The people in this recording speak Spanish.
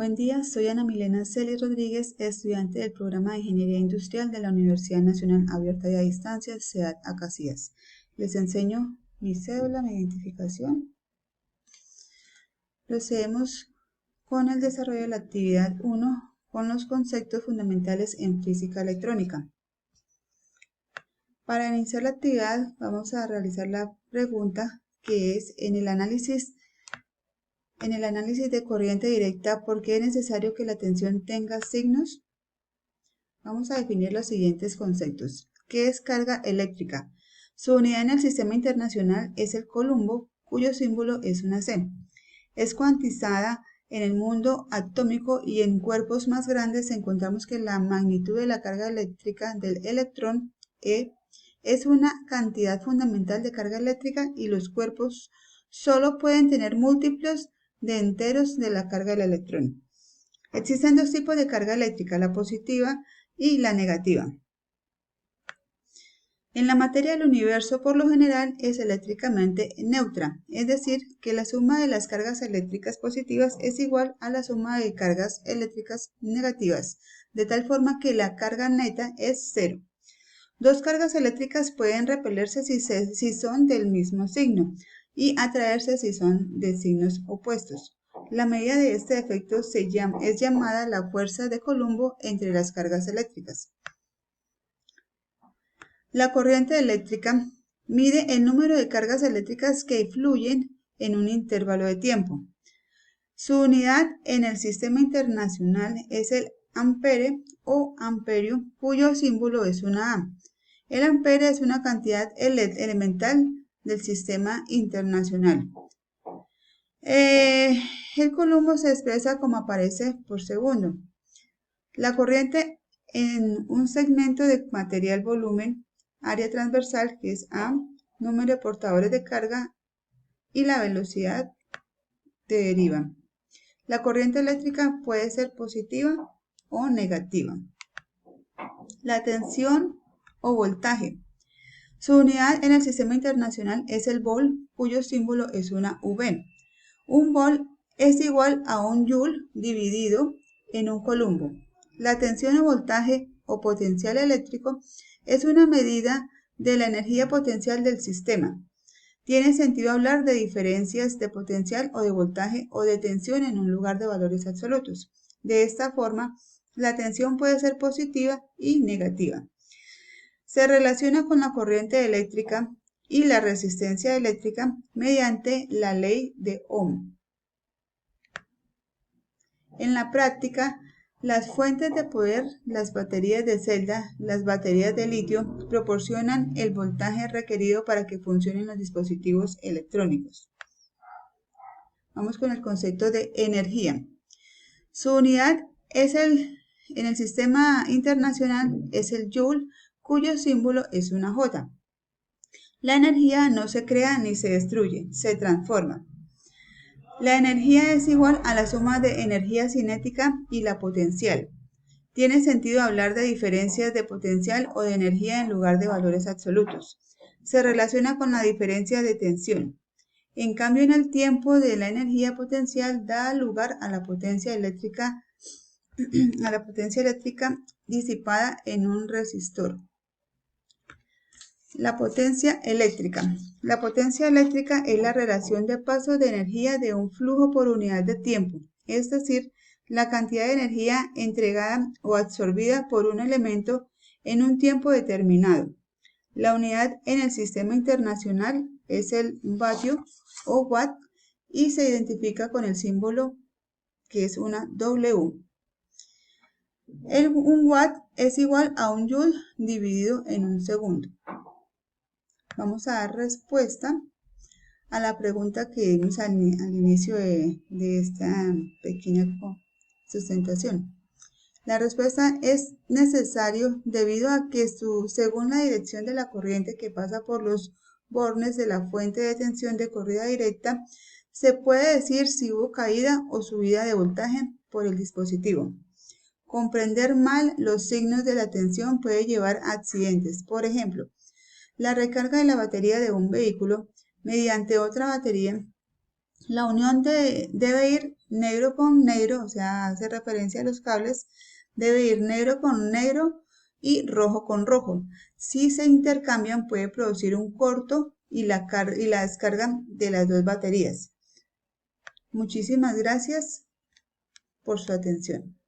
Buen día, soy Ana Milena Celis Rodríguez, estudiante del programa de Ingeniería Industrial de la Universidad Nacional Abierta y a Distancia, CEAD Acasías. Les enseño mi cédula, mi identificación. Procedemos con el desarrollo de la actividad 1 con los conceptos fundamentales en física electrónica. Para iniciar la actividad vamos a realizar la pregunta que es en el análisis de corriente directa, ¿por qué es necesario que la tensión tenga signos? Vamos a definir los siguientes conceptos. ¿Qué es carga eléctrica? Su unidad en el sistema internacional es el coulombo, cuyo símbolo es una C. Es cuantizada en el mundo atómico y en cuerpos más grandes encontramos que la magnitud de la carga eléctrica del electrón E es una cantidad fundamental de carga eléctrica y los cuerpos solo pueden tener múltiplos de enteros de la carga del electrón. Existen dos tipos de carga eléctrica, la positiva y la negativa. En la materia del universo, por lo general, es eléctricamente neutra, es decir, que la suma de las cargas eléctricas positivas es igual a la suma de cargas eléctricas negativas, de tal forma que la carga neta es cero. Dos cargas eléctricas pueden repelerse si son del mismo signo y atraerse si son de signos opuestos. La medida de este efecto es llamada la fuerza de Coulomb entre las cargas eléctricas. La corriente eléctrica mide el número de cargas eléctricas que fluyen en un intervalo de tiempo. Su unidad en el sistema internacional es el ampere o amperio, cuyo símbolo es una A. El ampere es una cantidad elemental del sistema internacional. El coulombo se expresa como aparece por segundo. La corriente en un segmento de material volumen, área transversal, que es A, número de portadores de carga y la velocidad deriva. La corriente eléctrica puede ser positiva o negativa. La tensión o voltaje. Su unidad en el sistema internacional es el volt, cuyo símbolo es una V. Un volt es igual a un joule dividido en un coulombo. La tensión o voltaje o potencial eléctrico es una medida de la energía potencial del sistema. Tiene sentido hablar de diferencias de potencial o de voltaje o de tensión en un lugar de valores absolutos. De esta forma, la tensión puede ser positiva y negativa. Se relaciona con la corriente eléctrica y la resistencia eléctrica mediante la ley de Ohm. En la práctica, las fuentes de poder, las baterías de celda, las baterías de litio, proporcionan el voltaje requerido para que funcionen los dispositivos electrónicos. Vamos con el concepto de energía. Su unidad en el sistema internacional es el joule, cuyo símbolo es una J. La energía no se crea ni se destruye, se transforma. La energía es igual a la suma de energía cinética y la potencial. Tiene sentido hablar de diferencias de potencial o de energía en lugar de valores absolutos. Se relaciona con la diferencia de tensión. En cambio, en el tiempo de la energía potencial da lugar a la potencia eléctrica disipada en un resistor. La potencia eléctrica. La potencia eléctrica es la relación de paso de energía de un flujo por unidad de tiempo, es decir, la cantidad de energía entregada o absorbida por un elemento en un tiempo determinado. La unidad en el sistema internacional es el vatio o watt y se identifica con el símbolo que es una W. Un watt es igual a un joule dividido en un segundo. Vamos a dar respuesta a la pregunta que dimos al inicio de esta pequeña sustentación. La respuesta es necesario debido a que según la dirección de la corriente que pasa por los bornes de la fuente de tensión de corrida directa, se puede decir si hubo caída o subida de voltaje por el dispositivo. Comprender mal los signos de la tensión puede llevar a accidentes. Por ejemplo, la recarga de la batería de un vehículo mediante otra batería, la unión debe ir negro con negro, o sea, hace referencia a los cables, debe ir negro con negro y rojo con rojo. Si se intercambian puede producir un corto y la descarga de las dos baterías. Muchísimas gracias por su atención.